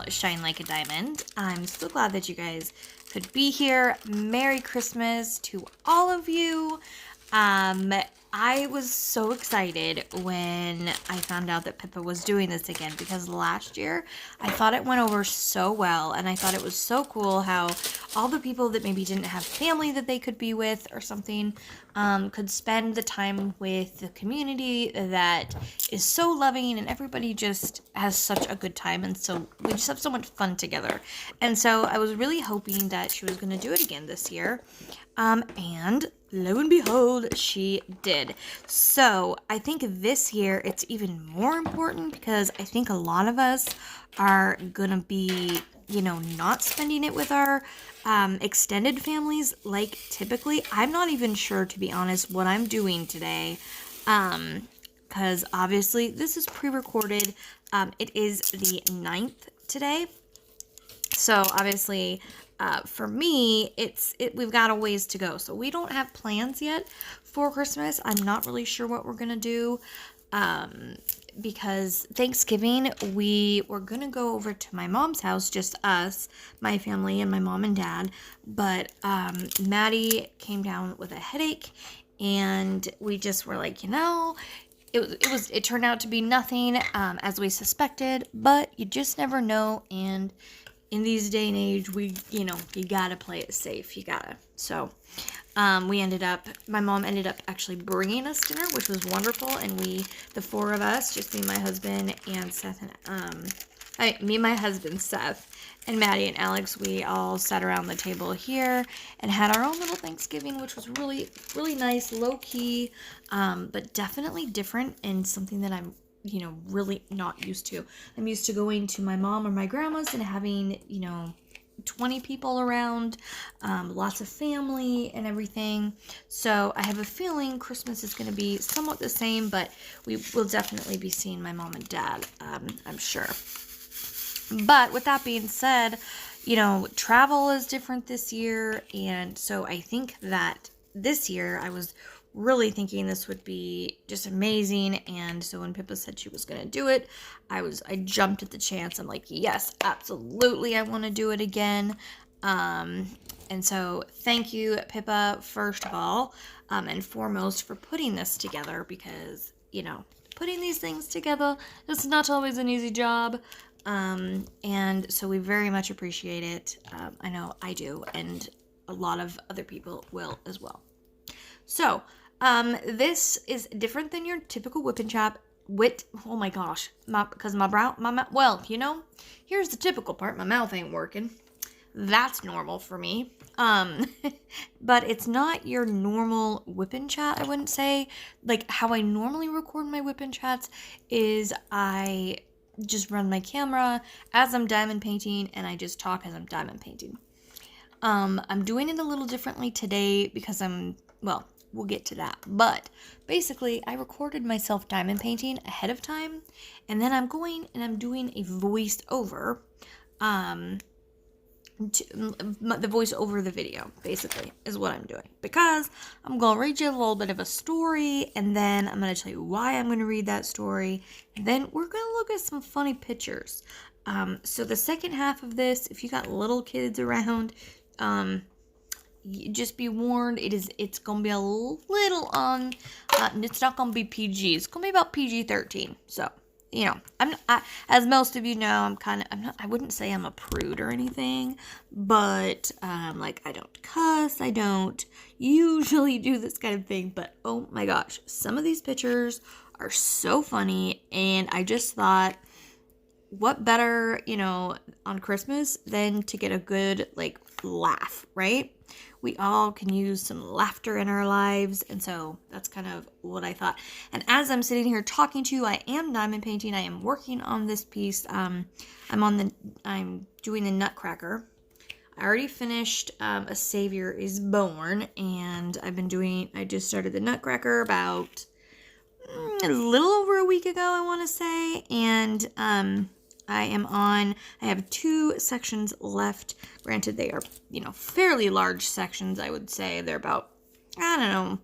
Shine Like a Diamond. I'm so glad that you guys could be here. Merry Christmas to all of you. I was so excited when I found out that Pippa was doing this again, because last year I thought it went over so well, and I thought it was so cool how all the people that maybe didn't have family that they could be with or something could spend the time with the community that is so loving, and everybody just has such a good time, and so we just have so much fun together. And so I was really hoping that she was going to do it again this year. And lo and behold, she did. So I think this year it's even more important, because I think a lot of us are gonna be, not spending it with our extended families like typically. I'm not even sure, to be honest, what I'm doing today. Because obviously this is pre-recorded. It is the 9th today. So obviously, for me, we've got a ways to go. So we don't have plans yet for Christmas. I'm not really sure what we're going to do. Because Thanksgiving, we were going to go over to my mom's house, just us, my family, and my mom and dad. But Maddie came down with a headache, and we just were like, it turned out to be nothing, as we suspected, but you just never know. And in these day and age, you gotta play it safe. You gotta. So, my mom ended up actually bringing us dinner, which was wonderful. And the four of us, just me, my husband, and Seth, my husband, Seth, and Maddie and Alex, we all sat around the table here and had our own little Thanksgiving, which was really, really nice, low key, but definitely different, and something that I'm really not used to. I'm used to going to my mom or my grandma's and having, 20 people around, lots of family and everything. So I have a feeling Christmas is going to be somewhat the same, but we will definitely be seeing my mom and dad, I'm sure. But with that being said, travel is different this year. And so I think that this year I was really thinking this would be just amazing. And so when Pippa said she was going to do it, I jumped at the chance. I'm like, yes, absolutely, I want to do it again. And so thank you, Pippa, first of all, and foremost, for putting this together, because, putting these things together is not always an easy job. And so we very much appreciate it. I know I do, and a lot of other people will as well. So, this is different than your typical whip and chat. Oh my gosh, because my mouth, well, here's the typical part. My mouth ain't working. That's normal for me. But it's not your normal whip and chat, I wouldn't say. Like, how I normally record my whip and chats is I just run my camera as I'm diamond painting, and I just talk as I'm diamond painting. I'm doing it a little differently today because we'll get to that. But basically, I recorded myself diamond painting ahead of time, and then I'm going and I'm doing a voice over, the voice over the video, basically, is what I'm doing. Because I'm going to read you a little bit of a story, and then I'm going to tell you why I'm going to read that story, and then we're going to look at some funny pictures. So the second half of this, if you got little kids around, just be warned, it's gonna be a little on, it's not gonna be PG, it's gonna be about PG-13, so, as most of you know, I wouldn't say I'm a prude or anything, but, I don't cuss, I don't usually do this kind of thing, but, oh my gosh, some of these pictures are so funny, and I just thought, what better, on Christmas than to get a good, laugh, right? We all can use some laughter in our lives, and so that's kind of what I thought. And as I'm sitting here talking to you, I am diamond painting. I am working on this piece. I'm doing the Nutcracker. I already finished A Savior is Born, and I just started the Nutcracker about a little over a week ago, I want to say, and I have 2 sections left. Granted, they are, fairly large sections, I would say. They're about, I don't know,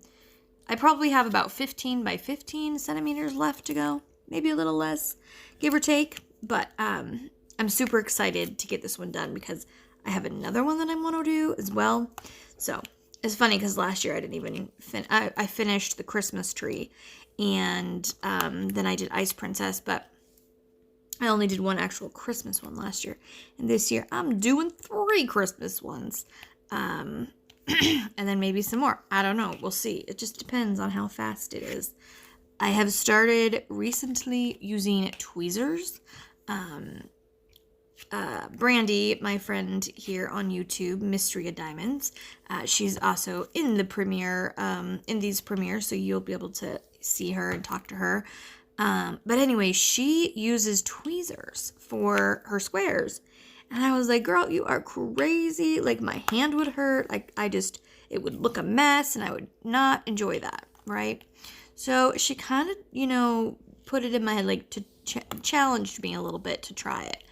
I probably have about 15 by 15 centimeters left to go. Maybe a little less, give or take. But I'm I'm super excited to get this one done because I have another one that I want to do as well. So it's funny because last year I didn't even I finished the Christmas tree, and then I did Ice Princess, but I only did one actual Christmas one last year. And this year I'm doing 3 Christmas ones. And then maybe some more. I don't know. We'll see. It just depends on how fast it is. I have started recently using tweezers. Brandy, my friend here on YouTube, Mystery of Diamonds, she's also in the premiere, in these premieres, so you'll be able to see her and talk to her. But anyway, she uses tweezers for her squares. And I was like, girl, you are crazy. Like, my hand would hurt. Like, it would look a mess, and I would not enjoy that, right? So she kind of, put it in my head, like, to challenged me a little bit to try it.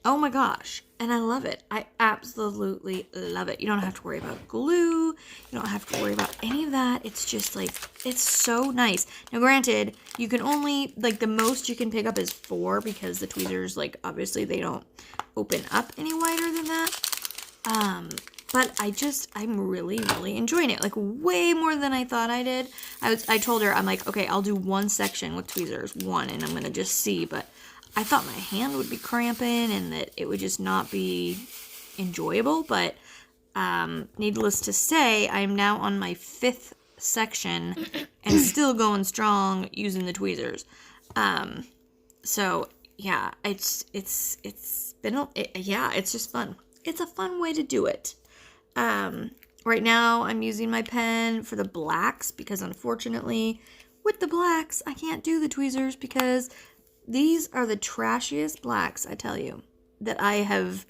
Oh my gosh. And I love it. I absolutely love it. You don't have to worry about glue. You don't have to worry about any of that. It's just like, it's so nice. Now granted, you can only, like, the most you can pick up is 4 because the tweezers, like, obviously they don't open up any wider than that. But I'm really, really enjoying it. Like, way more than I thought I did. I told her, I'm like, okay, I'll do 1 section with tweezers, 1, and I'm going to just see, but I thought my hand would be cramping and that it would just not be enjoyable, but needless to say, I'm now on my 5th section and still going strong using the tweezers. So yeah, it's just fun. It's a fun way to do it. Right now I'm using my pen for the blacks because unfortunately with the blacks I can't do the tweezers because these are the trashiest blacks, I tell you, that I have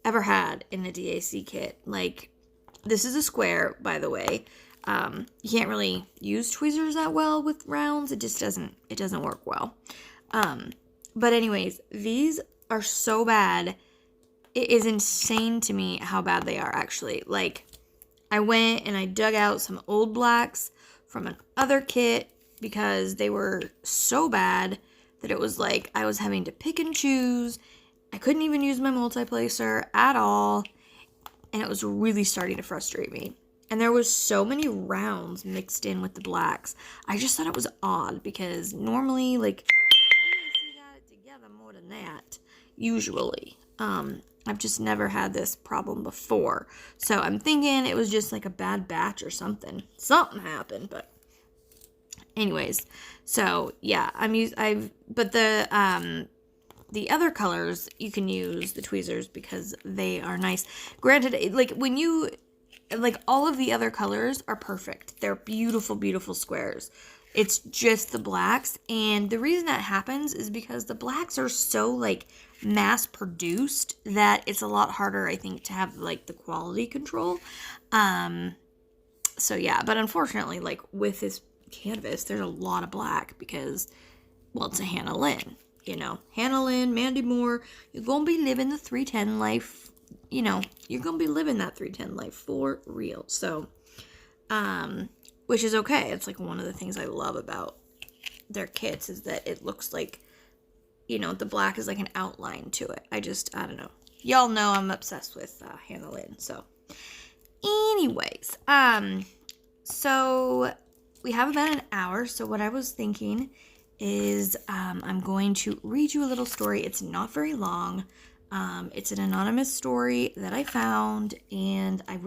ever had in a DAC kit. Like, this is a square, by the way. You can't really use tweezers that well with rounds. It just doesn't work well. But anyways, these are so bad. It is insane to me how bad they are, actually. Like, I went and I dug out some old blacks from another kit because they were so bad that it was like I was having to pick and choose. I couldn't even use my multiplacer at all, and it was really starting to frustrate me. And there was so many rounds mixed in with the blacks. I just thought it was odd because normally, like, you got it together more than that, usually. I've just never had this problem before. So I'm thinking it was just like a bad batch or something. Something happened, but anyways, so yeah, but the other colors you can use the tweezers because they are nice. Granted, like all of the other colors are perfect. They're beautiful, beautiful squares. It's just the blacks, and the reason that happens is because the blacks are so like mass produced that it's a lot harder, I think, to have like the quality control. So yeah, but unfortunately, like with this canvas, there's a lot of black because, well, it's a Hannah Lynn, Hannah Lynn, Mandy Moore. You're gonna be living the 310 life, you're gonna be living that 310 life for real. So which is okay. It's like one of the things I love about their kits is that it looks like, the black is like an outline to it. I don't know. Y'all know I'm obsessed with Hannah Lynn. So anyways, so we have about an hour. So what I was thinking is I'm going to read you a little story. It's not very long. It's an anonymous story that I found, and I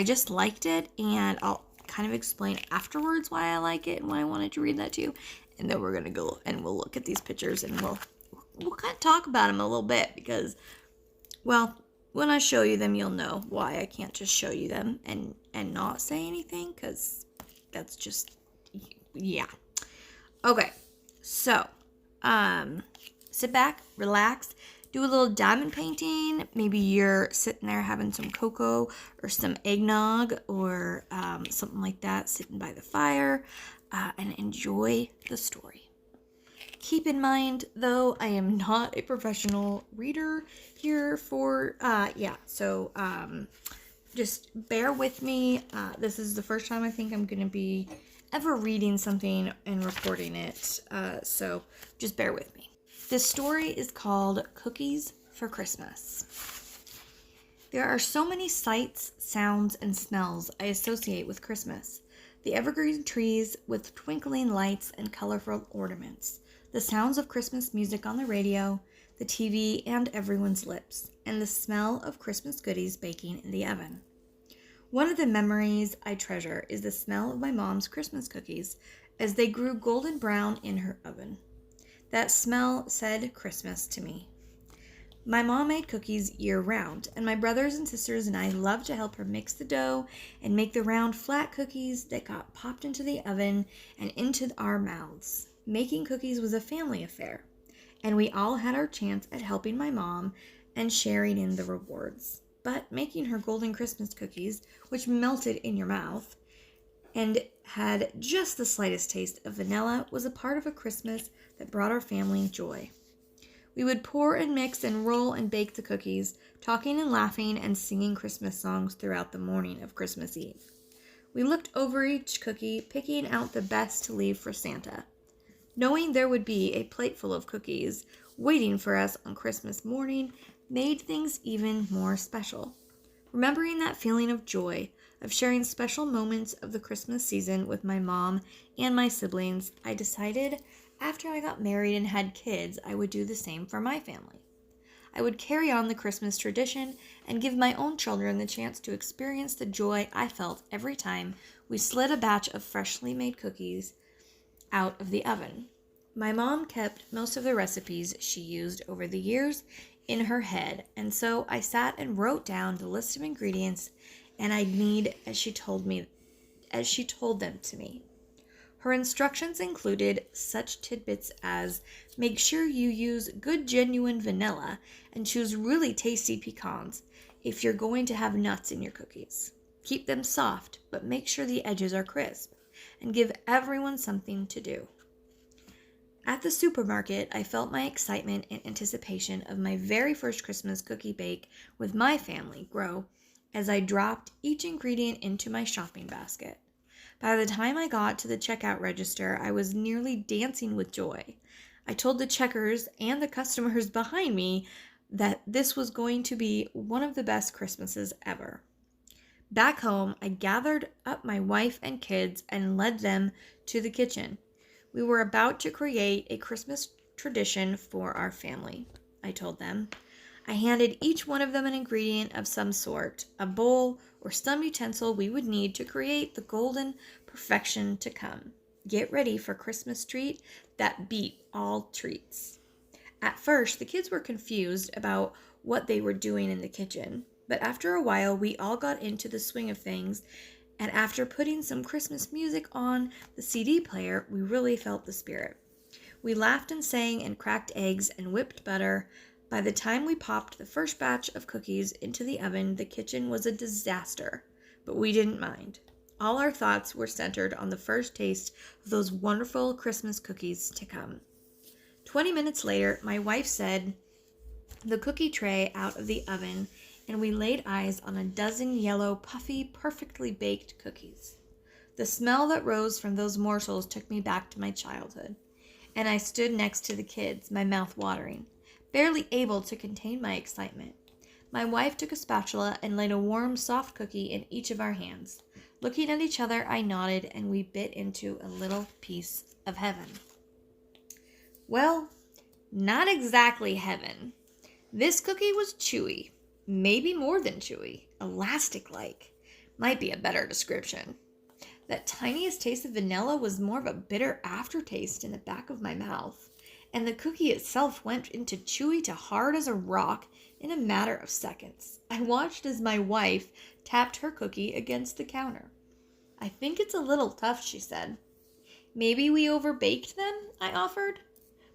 just liked it, and I'll kind of explain afterwards why I like it and why I wanted to read that to you. And then we're gonna go and we'll look at these pictures and we'll kind of talk about them a little bit because, well, when I show you them, you'll know why I can't just show you them and not say anything, because that's just, yeah. Okay, so sit back, relax, do a little diamond painting. Maybe you're sitting there having some cocoa or some eggnog or something like that, sitting by the fire, and enjoy the story. Keep in mind, though, I am not a professional reader here for, so just bear with me. This is the first time I think I'm going to be ever reading something and recording it, so just bear with me. This story is called Cookies for Christmas. There are so many sights, sounds, and smells I associate with Christmas. The evergreen trees with twinkling lights and colorful ornaments, the sounds of Christmas music on the radio, the TV and everyone's lips, and the smell of Christmas goodies baking in the oven. One of the memories I treasure is the smell of my mom's Christmas cookies as they grew golden brown in her oven. That smell said Christmas to me. My mom made cookies year-round, and my brothers and sisters and I loved to help her mix the dough and make the round, flat cookies that got popped into the oven and into our mouths. Making cookies was a family affair, and we all had our chance at helping my mom and sharing in the rewards. But making her golden Christmas cookies, which melted in your mouth and had just the slightest taste of vanilla, was a part of a Christmas that brought our family joy. We would pour and mix and roll and bake the cookies, talking and laughing and singing Christmas songs throughout the morning of Christmas Eve. We looked over each cookie, picking out the best to leave for Santa. Knowing there would be a plate full of cookies waiting for us on Christmas morning made things even more special. Remembering that feeling of joy, of sharing special moments of the Christmas season with my mom and my siblings, I decided after I got married and had kids, I would do the same for my family. I would carry on the Christmas tradition and give my own children the chance to experience the joy I felt every time we slid a batch of freshly made cookies out of the oven. My mom kept most of the recipes she used over the years in her head, and so I sat and wrote down the list of ingredients and I'd need as she told them to me. Her instructions included such tidbits as make sure you use good genuine vanilla and choose really tasty pecans if you're going to have nuts in your cookies. Keep them soft, but make sure the edges are crisp, and give everyone something to do. At the supermarket, I felt my excitement and anticipation of my very first Christmas cookie bake with my family grow as I dropped each ingredient into my shopping basket. By the time I got to the checkout register, I was nearly dancing with joy. I told the checkers and the customers behind me that this was going to be one of the best Christmases ever. Back home, I gathered up my wife and kids and led them to the kitchen. We were about to create a Christmas tradition for our family, I told them. I handed each one of them an ingredient of some sort, a bowl or some utensil we would need to create the golden perfection to come. Get ready for Christmas treat that beat all treats. At first, the kids were confused about what they were doing in the kitchen, but after a while, we all got into the swing of things, and after putting some Christmas music on the CD player, we really felt the spirit. We laughed and sang and cracked eggs and whipped butter. By the time we popped the first batch of cookies into the oven, the kitchen was a disaster, but we didn't mind. All our thoughts were centered on the first taste of those wonderful Christmas cookies to come. 20 minutes later, my wife said the cookie tray out of the oven, and we laid eyes on a dozen yellow, puffy, perfectly baked cookies. The smell that rose from those morsels took me back to my childhood, and I stood next to the kids, my mouth watering, barely able to contain my excitement. My wife took a spatula and laid a warm, soft cookie in each of our hands. Looking at each other, I nodded, and we bit into a little piece of heaven. Well, not exactly heaven. This cookie was chewy, maybe more than chewy, elastic-like. Might be a better description. That tiniest taste of vanilla was more of a bitter aftertaste in the back of my mouth, and the cookie itself went into chewy to hard as a rock in a matter of seconds. I watched as my wife tapped her cookie against the counter. I think it's a little tough, she said. Maybe we overbaked them, I offered.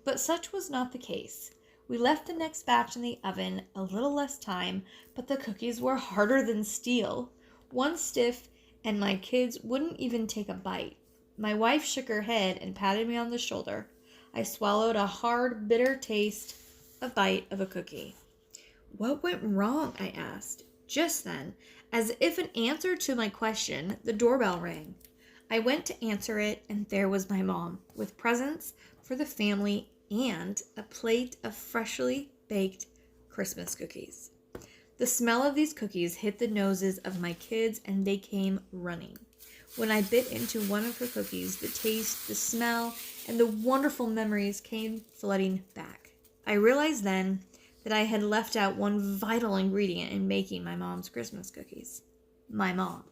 But such was not the case. We left the next batch in the oven a little less time, but the cookies were harder than steel. One stiff, and my kids wouldn't even take a bite. My wife shook her head and patted me on the shoulder. I swallowed a hard, bitter taste, a bite of a cookie. What went wrong? I asked. Just then, as if an answer to my question, the doorbell rang. I went to answer it, and there was my mom, with presents for the family and a plate of freshly baked Christmas cookies. The smell of these cookies hit the noses of my kids and they came running. When I bit into one of her cookies, the taste, the smell, and the wonderful memories came flooding back. I realized then that I had left out one vital ingredient in making my mom's Christmas cookies. My mom.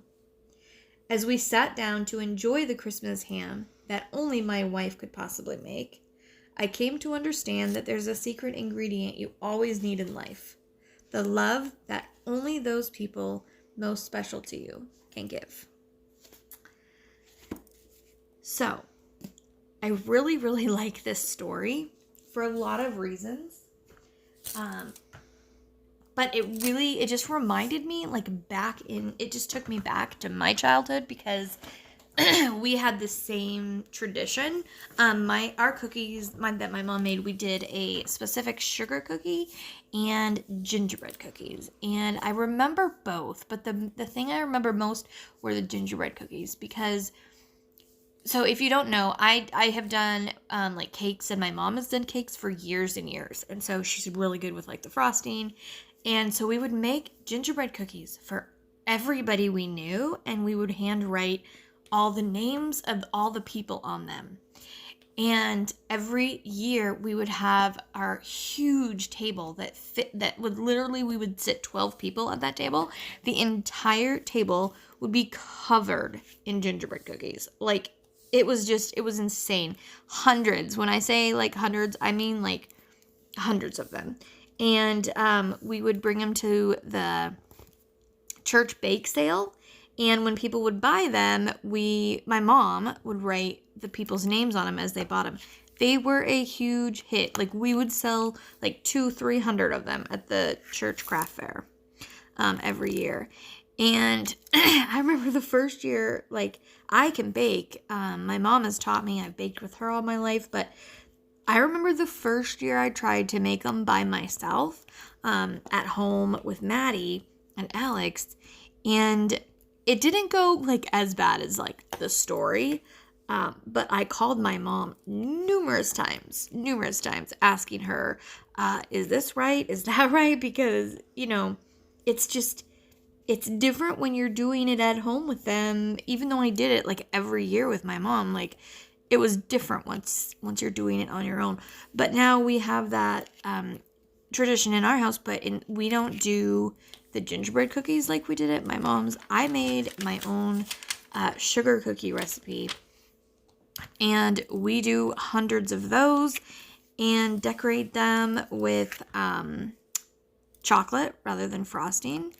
As we sat down to enjoy the Christmas ham that only my wife could possibly make, I came to understand that there's a secret ingredient you always need in life. The love that only those people most special to you can give. So, I really, really like this story for a lot of reasons. But it just reminded me, it just took me back to my childhood because we had the same tradition. Our cookies that my mom made, we did a specific sugar cookie and gingerbread cookies. And I remember both, but the thing I remember most were the gingerbread cookies because, so if you don't know, I have done like cakes, and my mom has done cakes for years and years. And so she's really good with like the frosting. And so we would make gingerbread cookies for everybody we knew, and we would handwrite all the names of all the people on them. And every year we would have our huge table that would literally, we would sit 12 people at that table. The entire table would be covered in gingerbread cookies. Like, it was insane. Hundreds. When I say like hundreds, I mean like hundreds of them. And we would bring them to the church bake sale. And when people would buy them, my mom would write the people's names on them as they bought them. They were a huge hit. Like, we would sell like 200-300 of them at the church craft fair every year. And I remember the first year, like, I can bake. My mom has taught me. I've baked with her all my life. But I remember the first year I tried to make them by myself at home with Maddie and Alex. And it didn't go like as bad as like the story. But I called my mom numerous times asking her, is this right? Is that right? Because, it's different when you're doing it at home with them. Even though I did it like every year with my mom, like it was different once you're doing it on your own. But now we have that tradition in our house, but we don't do the gingerbread cookies like we did at my mom's. I made my own sugar cookie recipe, and we do hundreds of those and decorate them with chocolate rather than frosting.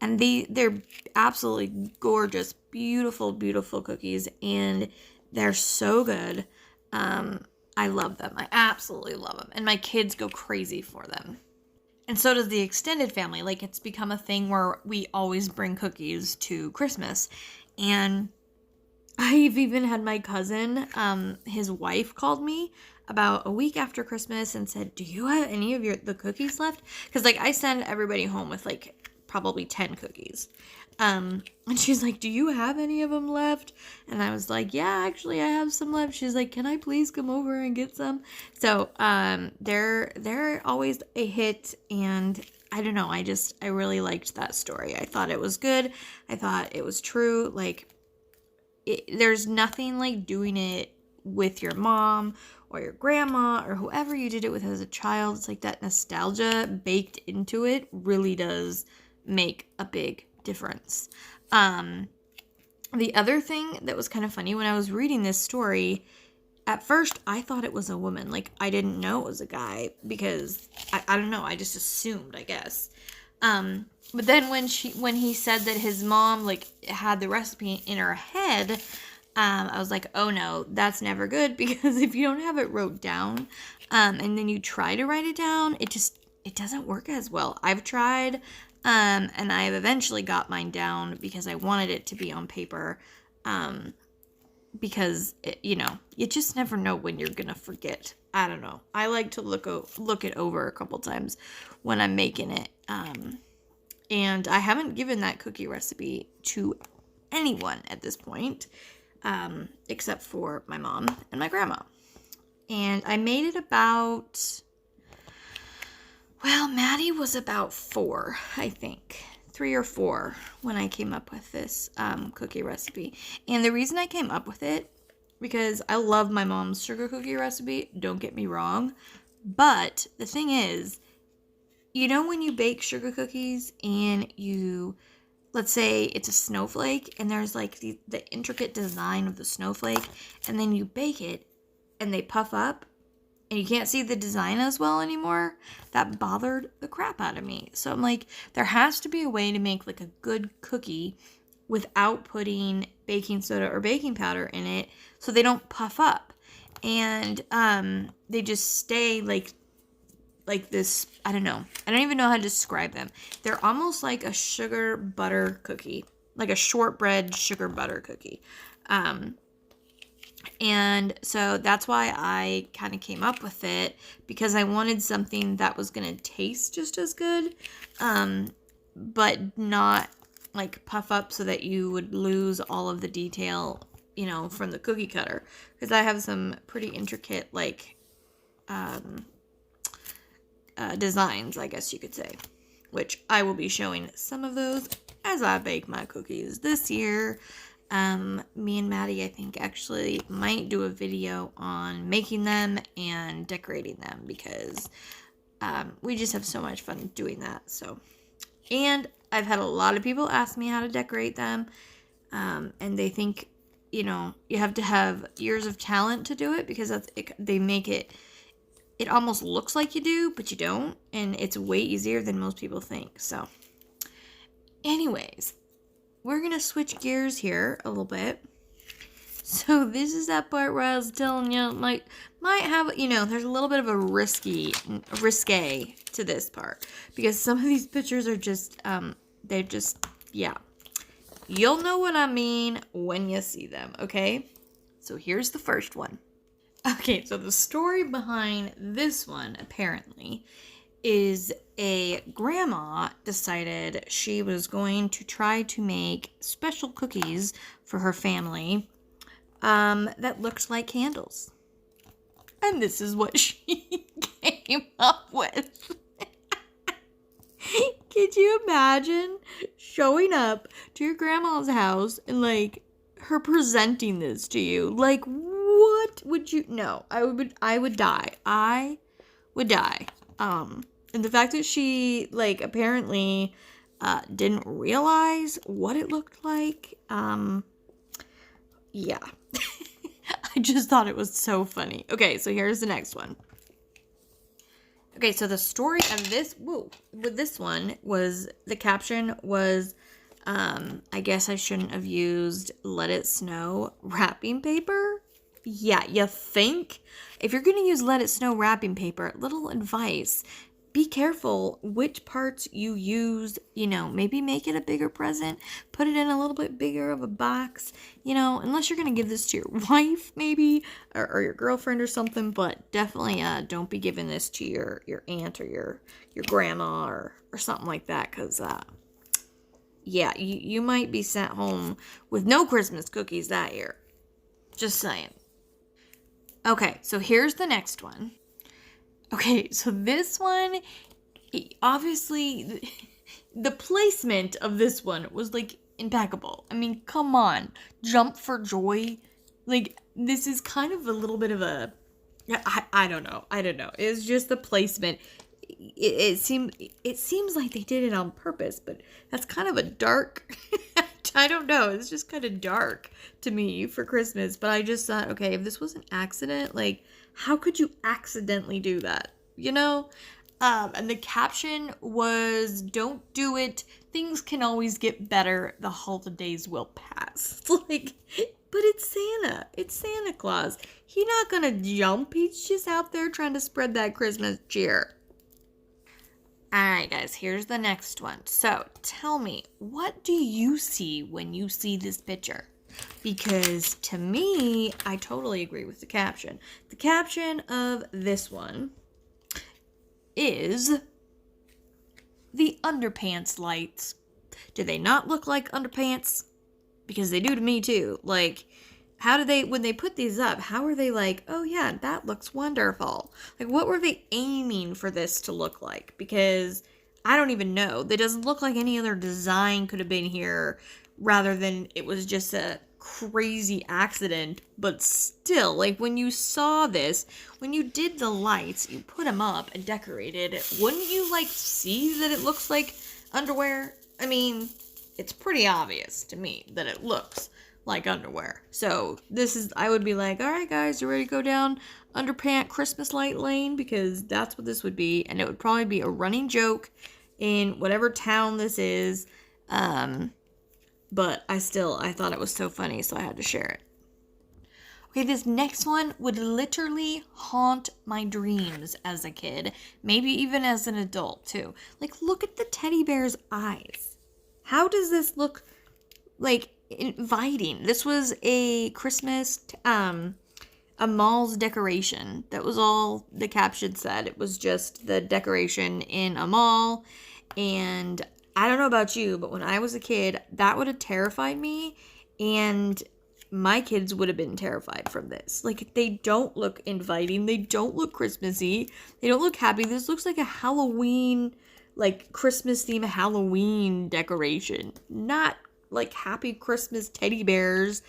And they're absolutely gorgeous, beautiful, beautiful cookies, and they're so good. I love them. I absolutely love them. And my kids go crazy for them. And so does the extended family. Like, it's become a thing where we always bring cookies to Christmas. And I've even had my cousin, his wife called me about a week after Christmas and said, do you have any of the cookies left? Because, like, I send everybody home with, like, probably 10 cookies. And she's like, do you have any of them left? And I was like, yeah, actually I have some left. She's like, can I please come over and get some? So, they're always a hit, and I don't know, I really liked that story. I thought it was good. I thought it was true. Like, there's nothing like doing it with your mom or your grandma or whoever you did it with as a child. It's like that nostalgia baked into it really does make a big difference. The other thing that was kind of funny when I was reading this story, at first I thought it was a woman. Like, I didn't know it was a guy because I don't know, I just assumed, I guess. But then when he said that his mom like had the recipe in her head, I was like, oh no, that's never good, because if you don't have it wrote down, and then you try to write it down, it doesn't work as well. I've tried, and I've eventually got mine down because I wanted it to be on paper, because you just never know when you're gonna forget. I don't know. I like to look it over a couple times when I'm making it, and I haven't given that cookie recipe to anyone at this point, except for my mom and my grandma. And I made it about, well, Maddie was about 4, I think. 3 or 4 when I came up with this cookie recipe. And the reason I came up with it, because I love my mom's sugar cookie recipe, don't get me wrong. But the thing is, you know when you bake sugar cookies and you, let's say it's a snowflake and there's like the intricate design of the snowflake, and then you bake it and they puff up and you can't see the design as well anymore? That bothered the crap out of me. So I'm like, there has to be a way to make like a good cookie without putting baking soda or baking powder in it so they don't puff up. And they just stay like this, I don't know. I don't even know how to describe them. They're almost like a sugar butter cookie, like a shortbread sugar butter cookie. And so that's why I kind of came up with it, because I wanted something that was going to taste just as good, but not like puff up so that you would lose all of the detail, you know, from the cookie cutter. Because I have some pretty intricate, like, designs, I guess you could say, which I will be showing some of those as I bake my cookies this year. Me and Maddie, I think, actually might do a video on making them and decorating them, because we just have so much fun doing that. So, and I've had a lot of people ask me how to decorate them, and they think, you know, you have to have years of talent to do it, because they make it almost looks like you do, but you don't, and it's way easier than most people think. So anyways, we're gonna switch gears here a little bit. So this is that part where I was telling you, like, might have, you know, there's a little bit of a risque to this part, because some of these pictures are just they're just, yeah, you'll know what I mean when you see them. Okay, so here's the first one. Okay, so the story behind this one, apparently, is a grandma decided she was going to try to make special cookies for her family that looked like candles. And this is what she came up with. Could you imagine showing up to your grandma's house and, like, her presenting this to you? Like, what would you... No, I would die. I would die. And the fact that she, like, apparently didn't realize what it looked like, yeah. I just thought it was so funny. Okay, so here's the next one. Okay, so the story of this, with this one was, the caption was, I guess I shouldn't have used Let It Snow wrapping paper. Yeah, you think? If you're going to use Let It Snow wrapping paper, little advice, be careful which parts you use, you know, maybe make it a bigger present, put it in a little bit bigger of a box, you know, unless you're going to give this to your wife, maybe, or your girlfriend or something, but definitely don't be giving this to your aunt or your grandma or something like that, because, yeah, you might be sent home with no Christmas cookies that year. Just saying. Okay, so here's the next one. Okay, so this one, obviously, the placement of this one was, like, impeccable. I mean, come on. Jump for joy. Like, this is kind of a little bit of a... I don't know. It's just the placement. It seems like they did it on purpose, but that's kind of a dark... I don't know. It's just kind of dark to me for Christmas. But I just thought, okay, if this was an accident, like, how could you accidentally do that? You know? And the caption was, don't do it. Things can always get better. The holidays will pass. Like, but it's Santa. It's Santa Claus. He's not gonna jump. He's just out there trying to spread that Christmas cheer. Alright guys, here's the next one. So, tell me, what do you see when you see this picture? Because to me, I totally agree with the caption. The caption of this one is the underpants lights. Do they not look like underpants? Because they do to me too. Like, how do they, when they put these up, how are they like, oh yeah, that looks wonderful? Like, what were they aiming for this to look like? Because I don't even know. It doesn't look like any other design could have been here rather than it was just a crazy accident. But still, like, when you saw this, when you did the lights, you put them up and decorated, wouldn't you, like, see that it looks like underwear? I mean, it's pretty obvious to me that it looks like underwear. So this is, I would be like, all right guys, you ready to go down underpant Christmas light lane? Because that's what this would be, and it would probably be a running joke in whatever town this is. But I thought it was so funny, so I had to share it. Okay, this next one would literally haunt my dreams as a kid, maybe even as an adult too. Like, look at the teddy bear's eyes. How does this look like inviting? This was a Christmas, a mall's decoration. That was all the caption said. It was just the decoration in a mall. And I don't know about you, but when I was a kid, that would have terrified me. And my kids would have been terrified from this. Like, they don't look inviting. They don't look Christmassy. They don't look happy. This looks like a Halloween, like Christmas theme Halloween decoration. Not like happy Christmas teddy bears.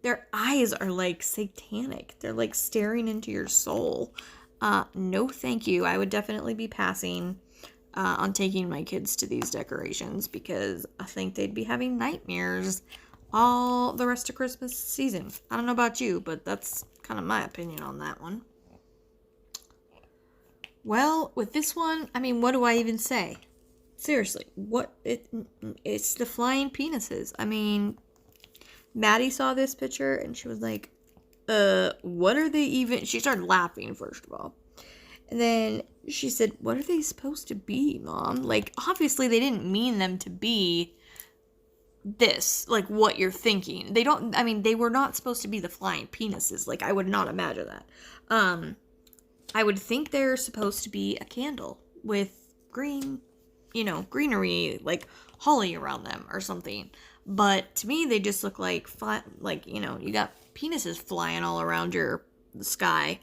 Their eyes are like satanic. They're like staring into your soul. No thank you. I would definitely be passing on taking my kids to these decorations because I think they'd be having nightmares all the rest of Christmas season. I don't know about you, but that's kind of my opinion on that one. Well, with this one, I mean, what do I even say? Seriously, it's the flying penises. I mean, Maddie saw this picture and she was like, what are they even? She started laughing, first of all. And then she said, what are they supposed to be, Mom? Like, obviously they didn't mean them to be this, like what you're thinking. They were not supposed to be the flying penises. Like, I would not imagine that. I would think they're supposed to be a candle with greenery, like holly around them or something. But to me, they just look like, you got penises flying all around the sky.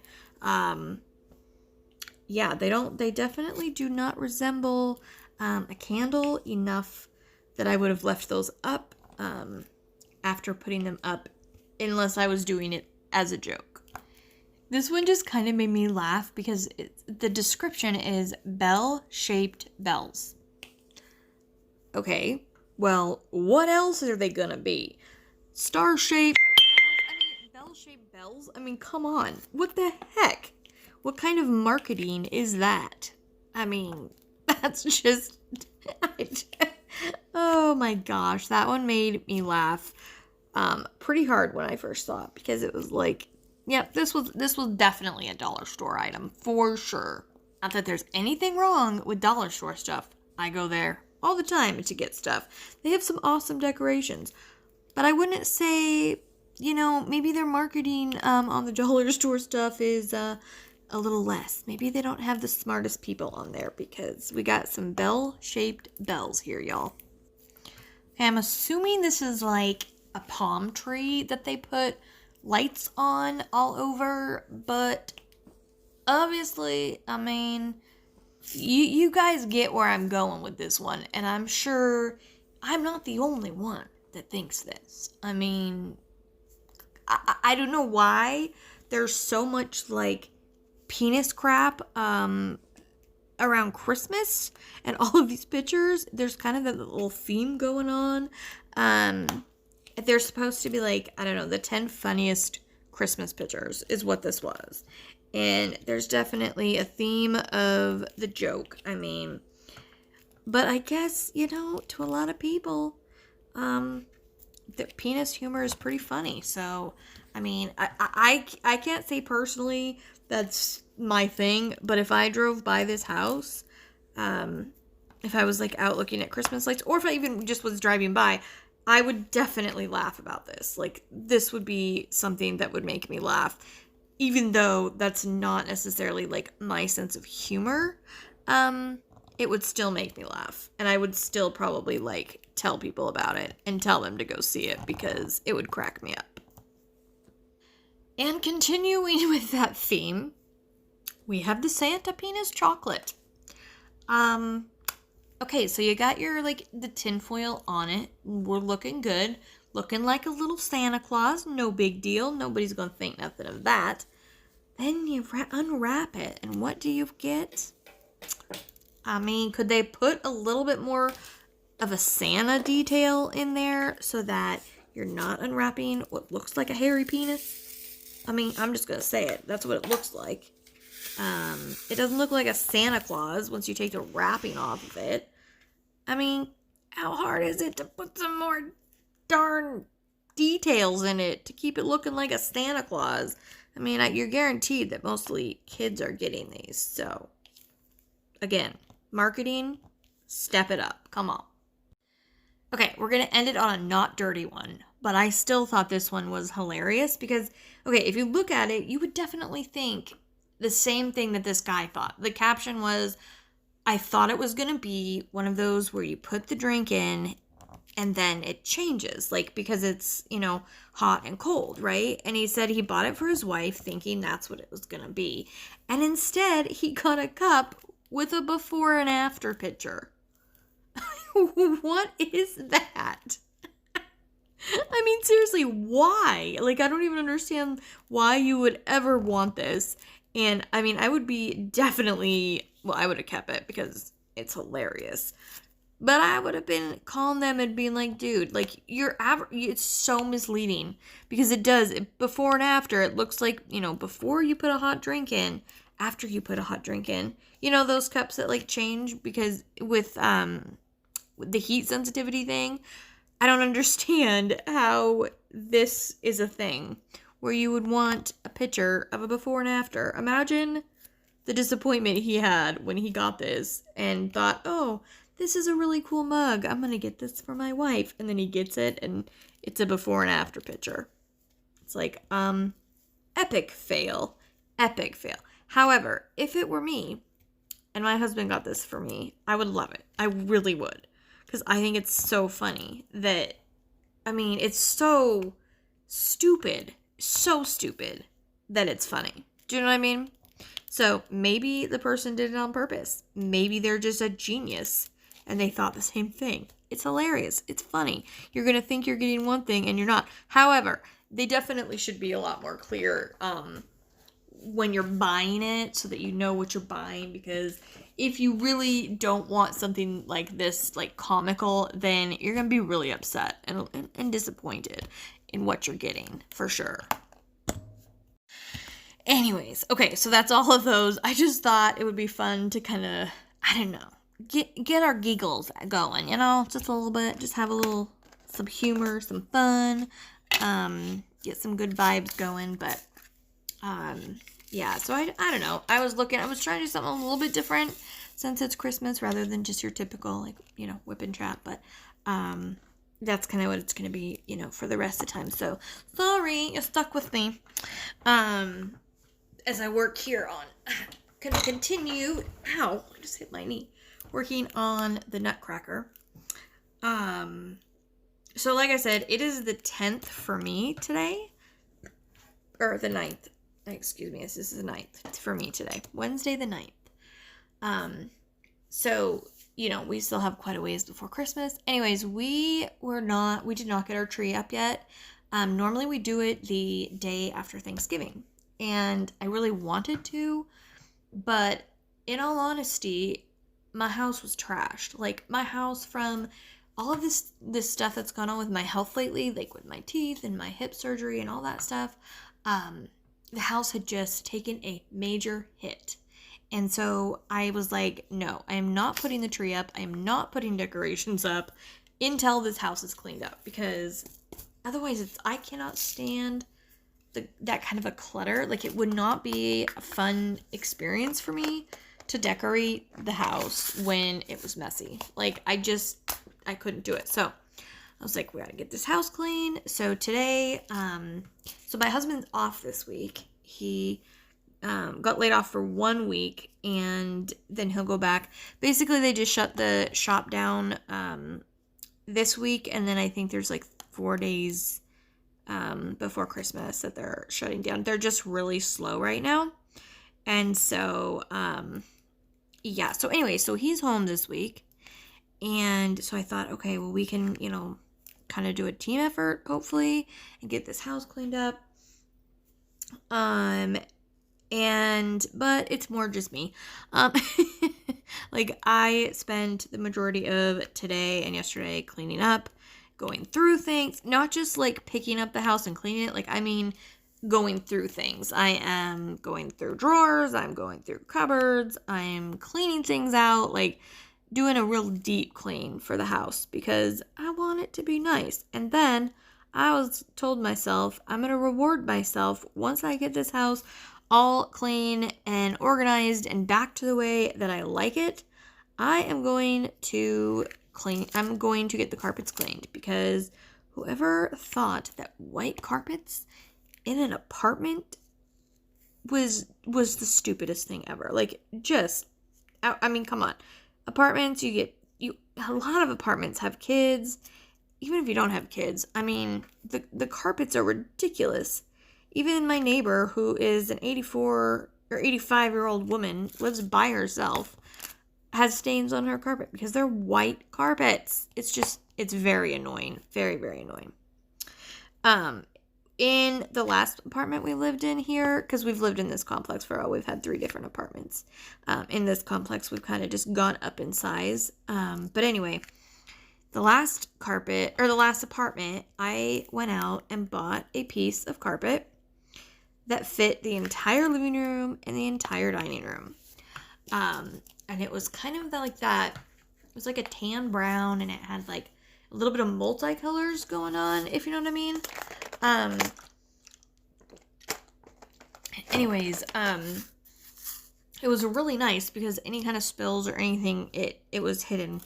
Yeah, they definitely do not resemble a candle enough that I would have left those up after putting them up, unless I was doing it as a joke. This one just kind of made me laugh because the description is bell-shaped bells. Okay, well, what else are they gonna be? Star-shaped bells? Bell-shaped bells? I mean, come on. What the heck? What kind of marketing is that? I mean, that's just... Oh my gosh, that one made me laugh pretty hard when I first saw it, because it was like, yep, this was definitely a dollar store item for sure. Not that there's anything wrong with dollar store stuff. I go there all the time to get stuff. They have some awesome decorations, but I wouldn't say, maybe their marketing on the dollar store stuff is a little less. Maybe they don't have the smartest people on there, because we got some bell-shaped bells here, y'all. Okay, I'm assuming this is like a palm tree that they put lights on all over, but obviously, I mean, you guys get where I'm going with this one, and I'm sure I'm not the only one that thinks this. I mean, I don't know why there's so much like penis crap around Christmas and all of these pictures. There's kind of that little theme going on. They're supposed to be like, I don't know, the 10 funniest Christmas pictures is what this was. And there's definitely a theme of the joke. I mean, but I guess, to a lot of people, the penis humor is pretty funny. So, I mean, I can't say personally that's my thing, but if I drove by this house, if I was like out looking at Christmas lights, or if I even just was driving by, I would definitely laugh about this. Like, this would be something that would make me laugh, even though that's not necessarily like my sense of humor. It would still make me laugh, and I would still probably like tell people about it and tell them to go see it, because it would crack me up. And continuing with that theme, we have the Santa penis chocolate. Okay, so you got your, like, the tinfoil on it. We're looking good. Looking like a little Santa Claus. No big deal. Nobody's gonna think nothing of that. Then you unwrap it, and what do you get? I mean, could they put a little bit more of a Santa detail in there so that you're not unwrapping what looks like a hairy penis? I mean, I'm just gonna say it. That's what it looks like. It doesn't look like a Santa Claus once you take the wrapping off of it. I mean, how hard is it to put some more darn details in it to keep it looking like a Santa Claus? I mean, you're guaranteed that mostly kids are getting these. So, again, marketing, step it up. Come on. Okay, we're going to end it on a not dirty one. But I still thought this one was hilarious because, okay, if you look at it, you would definitely think the same thing that this guy thought. The caption was, I thought it was going to be one of those where you put the drink in and then it changes, like, because it's, hot and cold, right? And he said he bought it for his wife thinking that's what it was going to be. And instead, he got a cup with a before and after picture. What is that? I mean, seriously, why? Like, I don't even understand why you would ever want this. And, I mean, I would be definitely, well, I would have kept it because it's hilarious. But I would have been calling them and being like, dude, like, it's so misleading. Because it does, before and after, it looks like, before you put a hot drink in, after you put a hot drink in. Those cups that, like, change because with the heat sensitivity thing, I don't understand how this is a thing where you would want a picture of a before and after. Imagine the disappointment he had when he got this and thought, oh, this is a really cool mug. I'm going to get this for my wife. And then he gets it and it's a before and after picture. It's like, epic fail. Epic fail. However, if it were me and my husband got this for me, I would love it. I really would. Because I think it's so funny that, I mean, it's so stupid that it's funny. Do you know what I mean? So maybe the person did it on purpose. Maybe they're just a genius and they thought the same thing. It's hilarious. It's funny. You're going to think you're getting one thing and you're not. However, they definitely should be a lot more clear when you're buying it so that you know what you're buying, because if you really don't want something like this, like comical, then you're going to be really upset and disappointed in what you're getting, for sure. Anyways, okay, so that's all of those. I just thought it would be fun to kind of, I don't know, get our giggles going, just a little bit, just have some humor, some fun, get some good vibes going, but, yeah, so I don't know. I was trying to do something a little bit different since it's Christmas rather than just your typical, like, whip and trap. But that's kind of what it's going to be, for the rest of the time. So, sorry, you're stuck with me. As I work here on, going to continue, ow, I just hit my knee, working on the Nutcracker. So like I said, it is the 10th for me today, or the 9th. Excuse me, this is the 9th for me today. Wednesday the 9th. So, we still have quite a ways before Christmas. Anyways, we did not get our tree up yet. Normally we do it the day after Thanksgiving. And I really wanted to, but in all honesty, my house was trashed. Like, my house, from all of this stuff that's gone on with my health lately, like with my teeth and my hip surgery and all that stuff, the house had just taken a major hit. And so I was like, no, I am not putting the tree up. I am not putting decorations up until this house is cleaned up, because otherwise I cannot stand that kind of a clutter. Like, it would not be a fun experience for me to decorate the house when it was messy. Like, I couldn't do it. So I was like, we gotta get this house clean. So today, so my husband's off this week. He got laid off for 1 week, and then he'll go back. Basically, they just shut the shop down this week, and then I think there's like 4 days before Christmas that they're shutting down. They're just really slow right now. And so, yeah. So anyway, so he's home this week. And so I thought, okay, well, we can, kind of do a team effort, hopefully, and get this house cleaned up. But it's more just me. Like, I spent the majority of today and yesterday cleaning up, going through things, not just like picking up the house and cleaning it. Like, I mean, going through things. I am going through drawers, I'm going through cupboards, I'm cleaning things out, like doing a real deep clean for the house because I want it to be nice. And then I told myself I'm going to reward myself once I get this house all clean and organized and back to the way that I like it. I'm going to get the carpets cleaned because whoever thought that white carpets in an apartment was the stupidest thing ever. Like, just, I mean, come on. Apartments, a lot of apartments have kids. Even if you don't have kids, I mean, the carpets are ridiculous. Even my neighbor, who is an 84 or 85-year-old woman, lives by herself, has stains on her carpet because they're white carpets. It's very annoying. Very, very annoying. In the last apartment we lived in here, because we've lived in this complex for we've had 3 different apartments. In this complex, we've kind of just gone up in size. But anyway, the last apartment, I went out and bought a piece of carpet that fit the entire living room and the entire dining room. And it was kind of like that. It was like a tan brown, and it had like a little bit of multicolors going on, if you know what I mean. Anyways, it was really nice because any kind of spills or anything, it was hidden.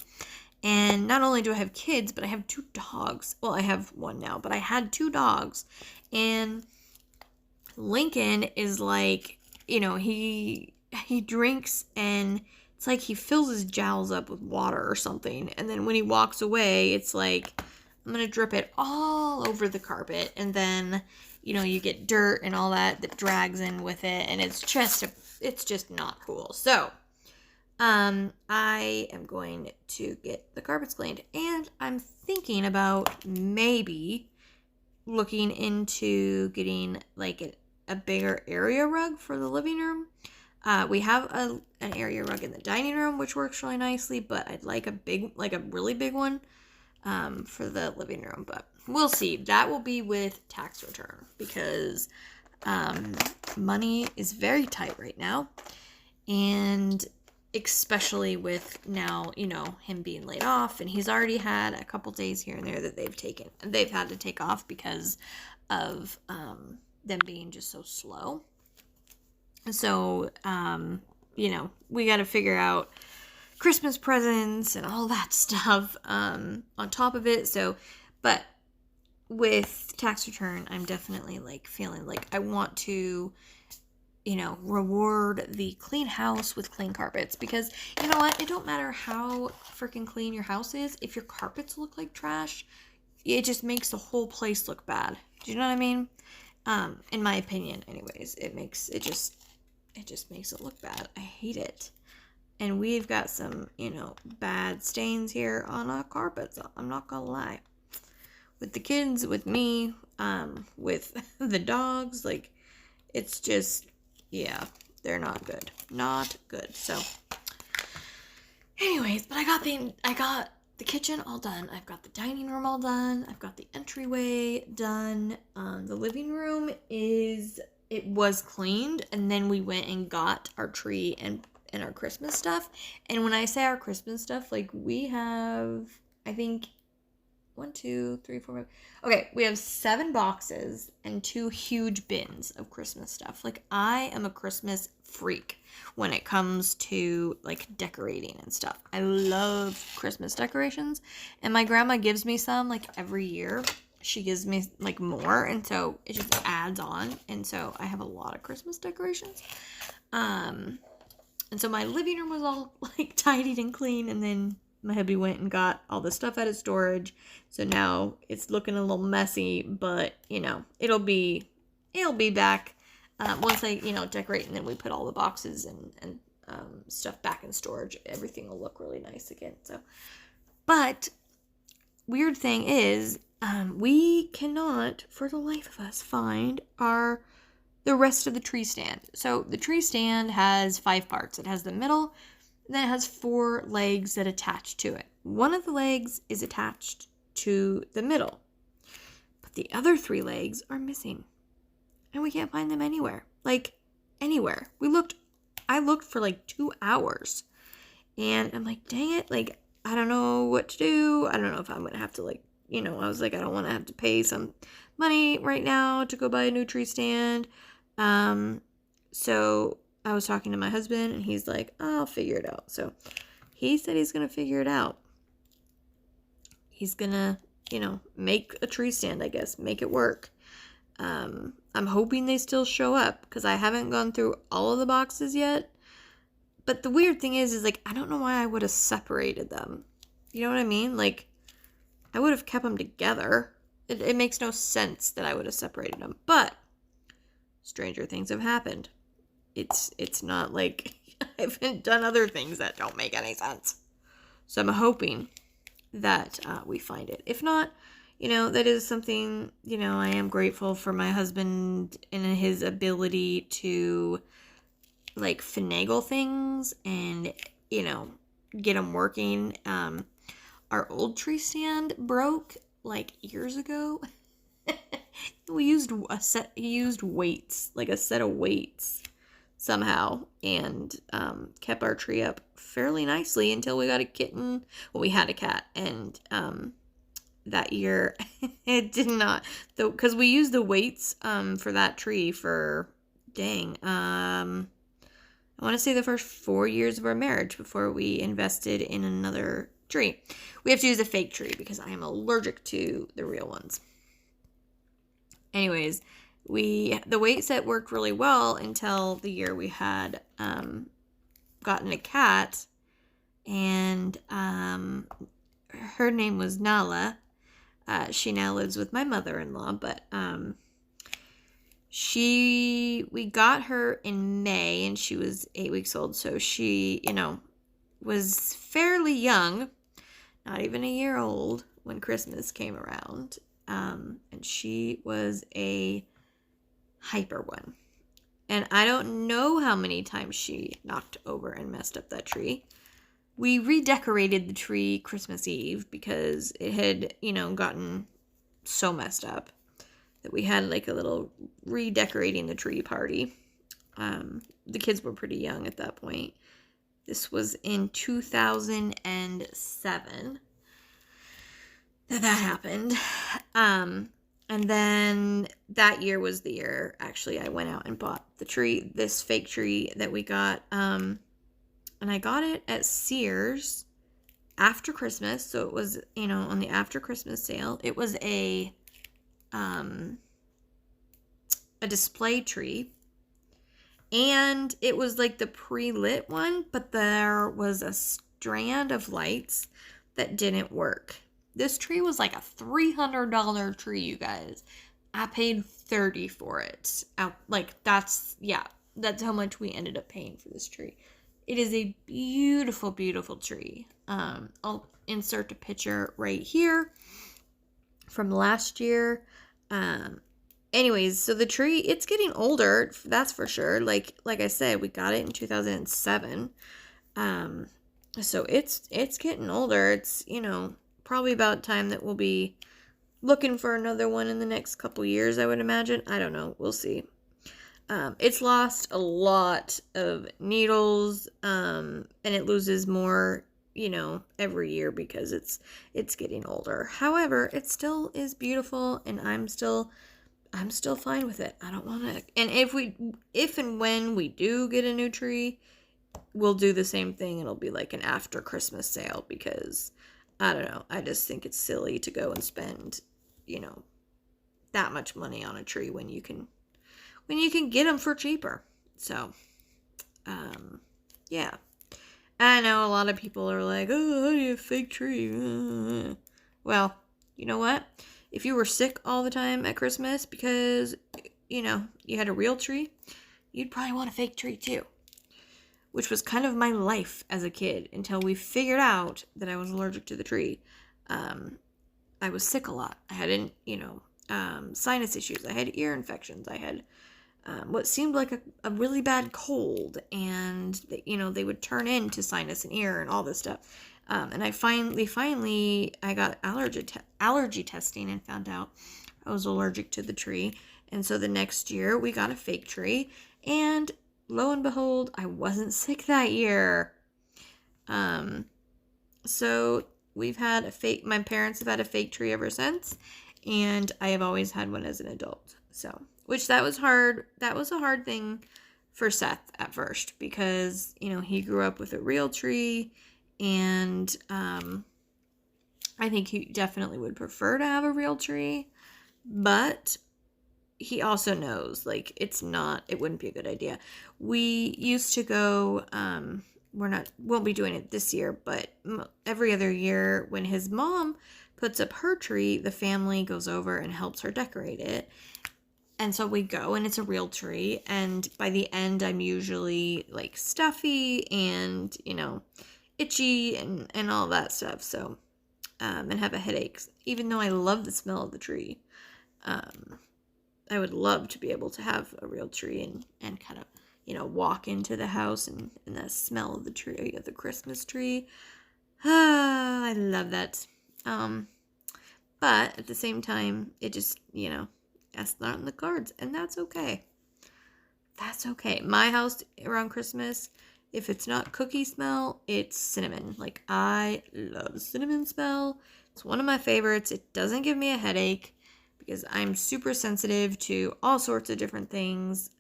And not only do I have kids, but I have 2 dogs. Well, I have 1 now, but I had 2 dogs. And Lincoln is like, he drinks and it's like he fills his jowls up with water or something. And then when he walks away, it's like, I'm going to drip it all over the carpet. And then, you get dirt and all that drags in with it. And it's just not cool. So, I am going to get the carpets cleaned. And I'm thinking about maybe looking into getting like a bigger area rug for the living room. We have an area rug in the dining room, which works really nicely, but I'd like a really big one for the living room. But we'll see. That will be with tax return because money is very tight right now, and especially with now, him being laid off, and he's already had a couple days here and there that they've had to take off because of them being just so slow. So, we got to figure out Christmas presents and all that stuff on top of it. So, but with tax return, I'm definitely like feeling like I want to, reward the clean house with clean carpets, because you know what? It don't matter how freaking clean your house is. If your carpets look like trash, it just makes the whole place look bad. Do you know what I mean? In my opinion, anyways, it just makes it look bad. I hate it. And we've got some, bad stains here on our carpets. I'm not gonna lie. With the kids, with me, with the dogs, like, it's just, yeah, they're not good. Not good. So, anyways, but I got the kitchen all done. I've got the dining room all done. I've got the entryway done. The living room was cleaned, and then we went and got our tree and our Christmas stuff. And when I say our Christmas stuff, like, we have, I think, 1, 2, 3, 4, 5. Okay, we have 7 boxes and 2 huge bins of Christmas stuff. Like, I am a Christmas freak when it comes to, like, decorating and stuff. I love Christmas decorations, and my grandma gives me some, like, every year. She gives me, like, more, and so it just adds on, and so I have a lot of Christmas decorations. And so my living room was all, like, tidied and clean, and then My hubby went and got all the stuff out of storage. So now it's looking a little messy, but, you know, it'll be back once I, you know, decorate, and then we put all the boxes and stuff back in storage. Everything will look really nice again. So, but weird thing is, we cannot, for the life of us, find the rest of the tree stand. So the tree stand has 5 parts. It has the middle, and then it has 4 legs that attach to it. One of the legs is attached to the middle, but the other 3 legs are missing, and we can't find them anywhere. Like, anywhere. I looked for like 2 hours, and I'm like, dang it, like, I don't know what to do. I don't know if I'm gonna have to, like, you know, I was like, I don't want to have to pay some money right now to go buy a new tree stand. So I was talking to my husband, and he's like, oh, I'll figure it out. So he said he's gonna figure it out. He's gonna, you know, make a tree stand, I guess, make it work. I'm hoping they still show up, because I haven't gone through all of the boxes yet. But the weird thing is like, I don't know why I would have separated them. You know what I mean? Like, I would have kept them together. It makes no sense that I would have separated them. But stranger things have happened. It's not like I haven't done other things that don't make any sense. So I'm hoping that we find it. If not, you know, that is something, you know, I am grateful for my husband and his ability to, like, finagle things and, you know, get them working. Our old tree stand broke like years ago. He used weights, like a set of weights somehow, and kept our tree up fairly nicely until we got a kitten. Well, we had a cat, and that year it did not, though, because we used the weights for that tree for I want to say the first 4 years of our marriage before we invested in another tree. We have to use a fake tree because I am allergic to the real ones. Anyways, the weight set worked really well until the year we had gotten a cat, and her name was Nala. She now lives with my mother-in-law, but we got her in May, and she was 8 weeks old, so she, you know, was fairly young, not even a year old when Christmas came around, and she was a hyper one, and I don't know how many times she knocked over and messed up that tree. We redecorated the tree Christmas Eve because it had, you know, gotten so messed up that we had like a little redecorating the tree party. The kids were pretty young at that point. This was in 2007 that happened. And then that year was the year, actually, I went out and bought the tree, this fake tree that we got. And I got it at Sears after Christmas. So it was, you know, on the after Christmas sale. It was a display tree, and it was like the pre-lit one, but there was a strand of lights that didn't work. This tree was like a $300 tree, you guys. I paid $30 for it. That's how much we ended up paying for this tree. It is a beautiful, beautiful tree. I'll insert a picture right here from last year. Anyways, so the tree, it's getting older, that's for sure. Like I said, we got it in 2007. So it's getting older. It's, you know, probably about time that we'll be looking for another one in the next couple years, I would imagine. I don't know. We'll see. It's lost a lot of needles, and it loses more, you know, every year because it's getting older. However, it still is beautiful, and I'm still fine with it. I don't want to. And if and when we do get a new tree, we'll do the same thing. It'll be like an after Christmas sale because I don't know. I just think it's silly to go and spend, you know, that much money on a tree when you can get them for cheaper. So, yeah. I know a lot of people are like, oh, how do you have a fake tree? Well, you know what? If you were sick all the time at Christmas because, you had a real tree, you'd probably want a fake tree too. Which was kind of my life as a kid until we figured out that I was allergic to the tree. I was sick a lot. I had, sinus issues. I had ear infections. I had what seemed like a really bad cold, and they would turn into sinus and ear and all this stuff. And I finally I got allergy testing and found out I was allergic to the tree. And so the next year we got a fake tree, and lo and behold, I wasn't sick that year. So we've had my parents have had a fake tree ever since, and I have always had one as an adult. So, which that was hard. That was a hard thing for Seth at first because, he grew up with a real tree, and I think he definitely would prefer to have a real tree, but he also knows, like, it wouldn't be a good idea. We used to go, won't be doing it this year, but every other year when his mom puts up her tree, the family goes over and helps her decorate it. And so we go, and it's a real tree, and by the end I'm usually like stuffy and, itchy and all that stuff. So, and have a headache, even though I love the smell of the tree. I would love to be able to have a real tree and kind of, walk into the house and the smell of the tree, of the Christmas tree. I love that. But at the same time, it just, that's not in the cards, and that's okay. That's okay. My house around Christmas, if it's not cookie smell, it's cinnamon. Like, I love cinnamon smell. It's one of my favorites. It doesn't give me a headache because I'm super sensitive to all sorts of different things.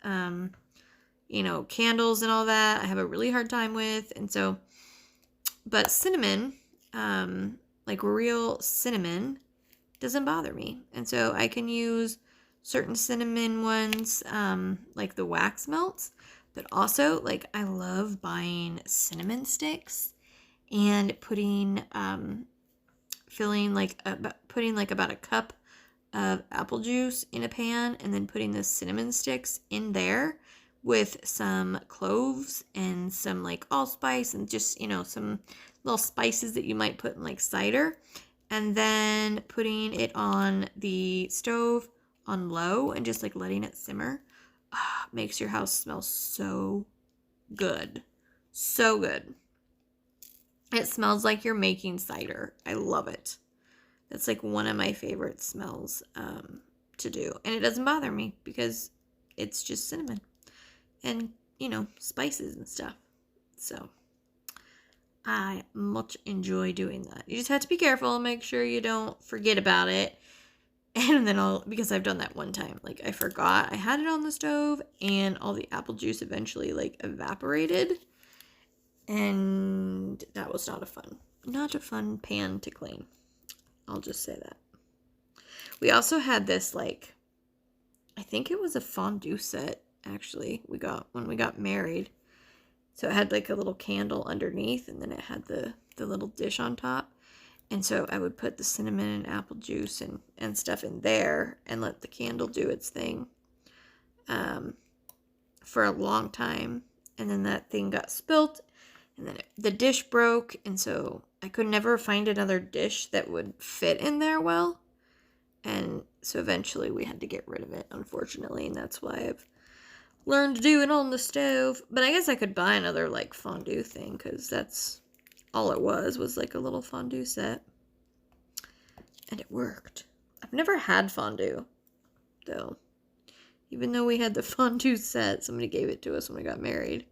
Candles and all that, I have a really hard time with. And so, but cinnamon, like real cinnamon, doesn't bother me. And so I can use certain cinnamon ones, like the wax melts, but also, like, I love buying cinnamon sticks and putting about a cup of apple juice in a pan, and then putting the cinnamon sticks in there with some cloves and some like allspice and just, some little spices that you might put in like cider, and then putting it on the stove on low and just like letting it simmer. Makes your house smell so good. So good. It smells like you're making cider. I love it. That's like one of my favorite smells to do. And it doesn't bother me because it's just cinnamon and, spices and stuff. So I much enjoy doing that. You just have to be careful. Make sure you don't forget about it. And then because I've done that one time. Like, I forgot I had it on the stove, and all the apple juice eventually, like, evaporated. And that was not a fun pan to clean. I'll just say that. We also had this, like, I think it was a fondue set, actually, we got when we got married. So it had, like, a little candle underneath, and then it had the little dish on top. And so I would put the cinnamon and apple juice and stuff in there and let the candle do its thing for a long time. And then that thing got spilt, and then the dish broke, and so I could never find another dish that would fit in there well. And so eventually we had to get rid of it, unfortunately, and that's why I've learned to do it on the stove. But I guess I could buy another, like, fondue thing, because that's all it was like a little fondue set. And it worked. I've never had fondue, though. Even though we had the fondue set, somebody gave it to us when we got married.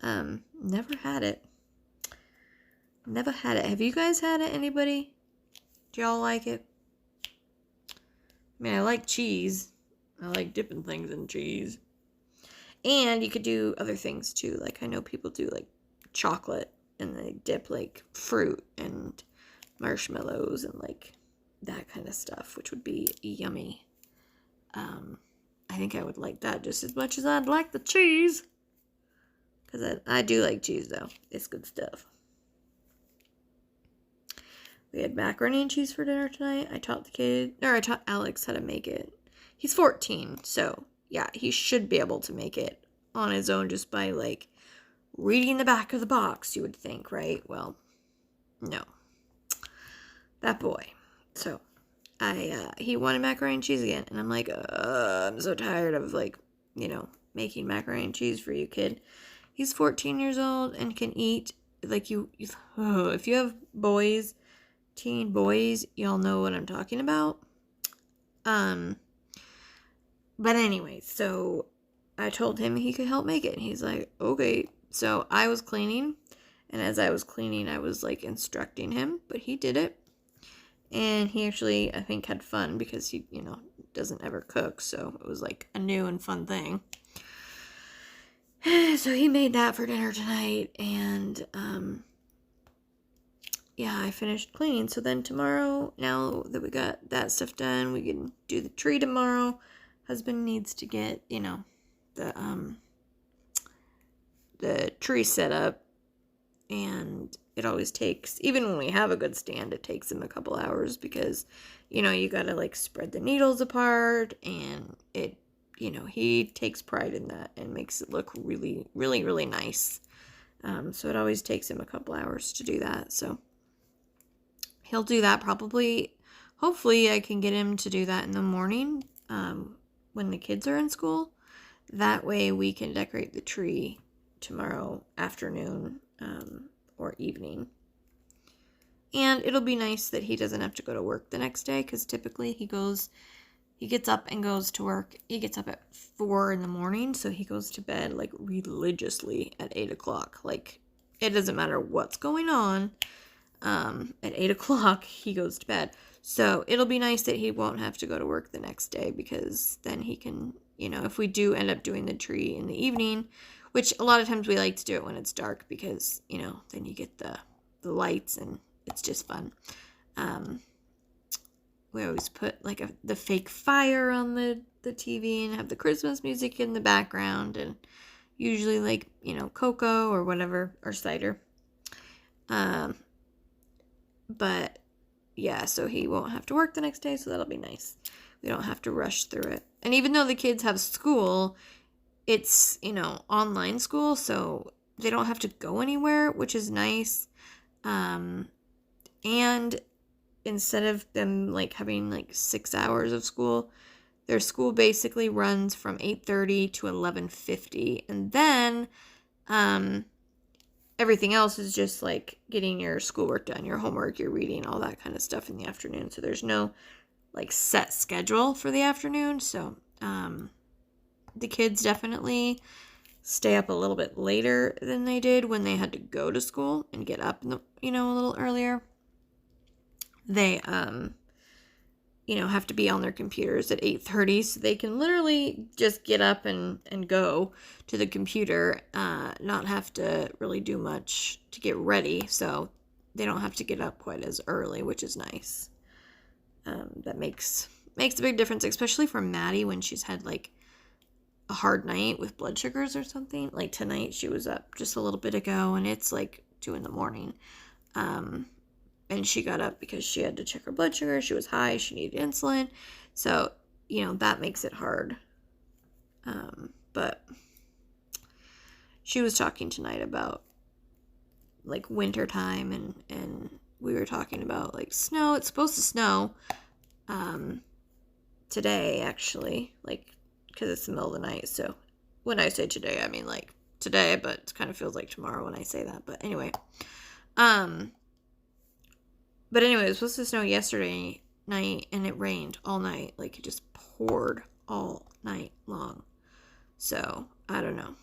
Never had it. Never had it. Have you guys had it, anybody? Do y'all like it? I mean, I like cheese. I like dipping things in cheese. And you could do other things, too. Like, I know people do, like, chocolate, and they dip, like, fruit and marshmallows and, like, that kind of stuff, which would be yummy. I think I would like that just as much as I'd like the cheese. Because I do like cheese, though. It's good stuff. We had macaroni and cheese for dinner tonight. I taught Alex how to make it. He's 14, so yeah, he should be able to make it on his own just by, like, reading the back of the box, you would think, right? Well, no. That boy. So, he wanted macaroni and cheese again, and I'm like, I'm so tired of, like, making macaroni and cheese for you, kid. He's 14 years old and can eat, like, if you have boys, teen boys, y'all know what I'm talking about. But anyway, so I told him he could help make it, and he's like, okay. So I was cleaning, and as I was cleaning, I was, like, instructing him, but he did it. And he actually, I think, had fun because he, doesn't ever cook, so it was, like, a new and fun thing. So he made that for dinner tonight, and, yeah, I finished cleaning. So then tomorrow, now that we got that stuff done, we can do the tree tomorrow. Husband needs to get, the tree set up, and it always takes, even when we have a good stand, it takes him a couple hours because, you gotta, like, spread the needles apart, and it, he takes pride in that and makes it look really, really, really nice. So it always takes him a couple hours to do that, so he'll do that probably. Hopefully I can get him to do that in the morning, when the kids are in school. That way we can decorate the tree tomorrow afternoon, or evening. And it'll be nice that he doesn't have to go to work the next day, because typically he gets up and goes to work. He gets up at 4 in the morning, so he goes to bed, like, religiously at 8 o'clock. Like, it doesn't matter what's going on. At 8 o'clock, he goes to bed. So it'll be nice that he won't have to go to work the next day, because then he can, if we do end up doing the tree in the evening, which a lot of times we like to do it when it's dark, because, then you get the lights and it's just fun. We always put, like, the fake fire on the TV and have the Christmas music in the background, and usually, like, cocoa or whatever, or cider. But yeah, so he won't have to work the next day, so that'll be nice. We don't have to rush through it. And even though the kids have school, it's, online school, so they don't have to go anywhere, which is nice. And instead of them, like, having, like, 6 hours of school, their school basically runs from 8:30 to 11:50, and then everything else is just, like, getting your schoolwork done, your homework, your reading, all that kind of stuff in the afternoon. So there's no, like, set schedule for the afternoon. So the kids definitely stay up a little bit later than they did when they had to go to school and get up, a little earlier. They, have to be on their computers at 8:30, so they can literally just get up and go to the computer, not have to really do much to get ready, so they don't have to get up quite as early, which is nice. That makes a big difference, especially for Maddie when she's had, like, a hard night with blood sugars or something. Like, tonight she was up just a little bit ago, and it's, like, 2 in the morning. And she got up because she had to check her blood sugar. She was high. She needed insulin. So, that makes it hard. But she was talking tonight about, like, winter time, and we were talking about, like, snow. It's supposed to snow today, actually, like, because it's the middle of the night. So when I say today, I mean, like, today, but it kind of feels like tomorrow when I say that. But anyway, it was supposed to snow yesterday night, and it rained all night. Like, it just poured all night long. So, I don't know.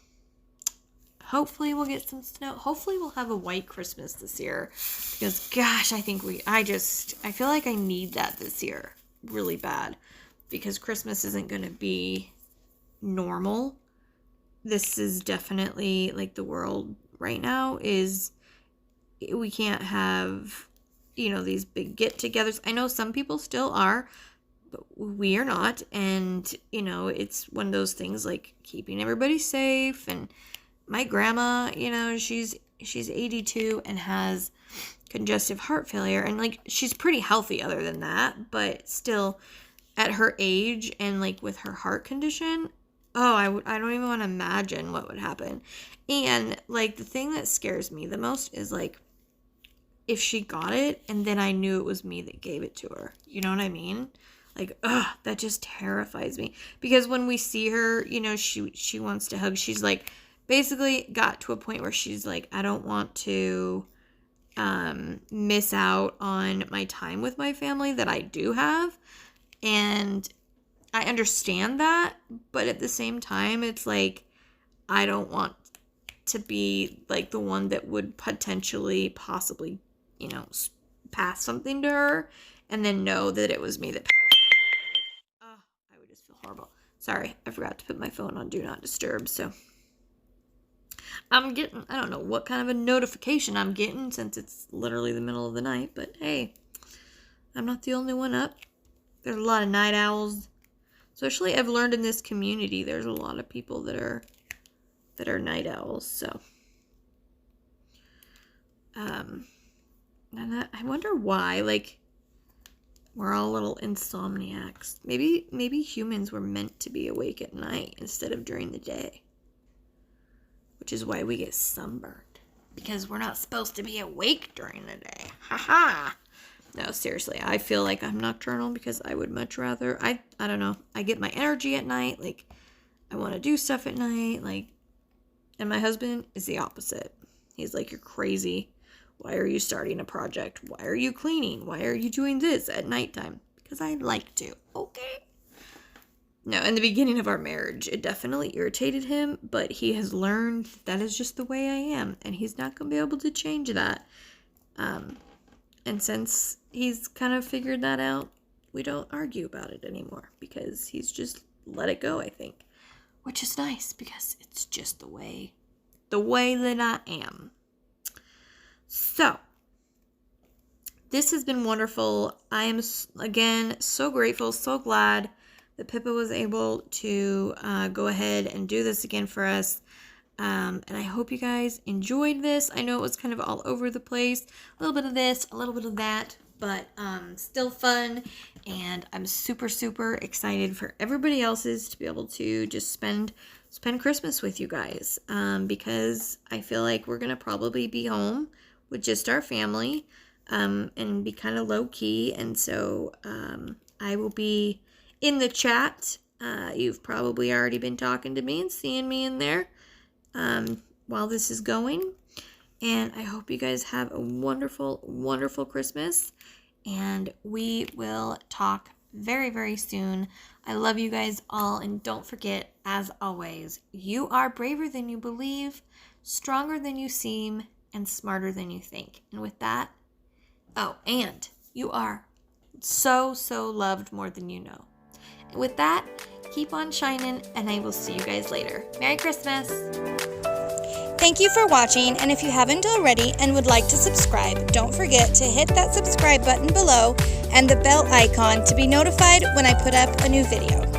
Hopefully we'll get some snow. Hopefully we'll have a white Christmas this year. Because, gosh, I feel like I need that this year really bad. Because Christmas isn't going to be normal. This is definitely, like, the world right now is, we can't have, these big get-togethers. I know some people still are, but we are not. And, it's one of those things, like, keeping everybody safe. And my grandma, you know, she's 82 and has congestive heart failure, and like she's pretty healthy other than that, but still at her age and like with her heart condition, I don't even want to imagine what would happen. And like the thing that scares me the most is like if she got it and then I knew it was me that gave it to her. You know what I mean? Like, that just terrifies me. Because when we see her, you know, she wants to hug. She's like basically got to a point where she's like, I don't want to miss out on my time with my family that I do have. And I understand that, but at the same time, it's like, I don't want to be like the one that would possibly, you know, pass something to her and then know that it was me that I would just feel horrible. Sorry, I forgot to put my phone on Do Not Disturb, so I'm getting, I don't know what kind of a notification I'm getting since it's literally the middle of the night, but hey, I'm not the only one up. There's a lot of night owls. Especially I've learned in this community, there's a lot of people that are night owls, so. And I wonder why, like, we're all little insomniacs. Maybe humans were meant to be awake at night instead of during the day. Which is why we get sunburned. Because we're not supposed to be awake during the day. Ha. No, seriously, I feel like I'm nocturnal because I would much rather, I don't know, I get my energy at night, like, I want to do stuff at night, like, and my husband is the opposite. He's like, you're crazy. Why are you starting a project? Why are you cleaning? Why are you doing this at nighttime? Because I like to, okay? No, in the beginning of our marriage, it definitely irritated him, but he has learned that is just the way I am, and he's not going to be able to change that. And since he's kind of figured that out, we don't argue about it anymore because he's just let it go, I think. Which is nice because it's just the way that I am. So, this has been wonderful. I am, again, so grateful, so glad that Pippa was able to go ahead and do this again for us. And I hope you guys enjoyed this. I know it was kind of all over the place. A little bit of this, a little bit of that, but still fun. And I'm super, super excited for everybody else's to be able to just spend Christmas with you guys. Because I feel like we're going to probably be home with just our family and be kind of low key. And so I will be in the chat. You've probably already been talking to me and seeing me in there. While this is going, and I hope you guys have a wonderful, wonderful Christmas, and we will talk very, very soon. I love you guys all, and don't forget, as always, you are braver than you believe, stronger than you seem, and smarter than you think. And with that, and you are so, so loved more than you know. And with that, keep on shining, and I will see you guys later. Merry Christmas! Thank you for watching, and if you haven't already and would like to subscribe, don't forget to hit that subscribe button below and the bell icon to be notified when I put up a new video.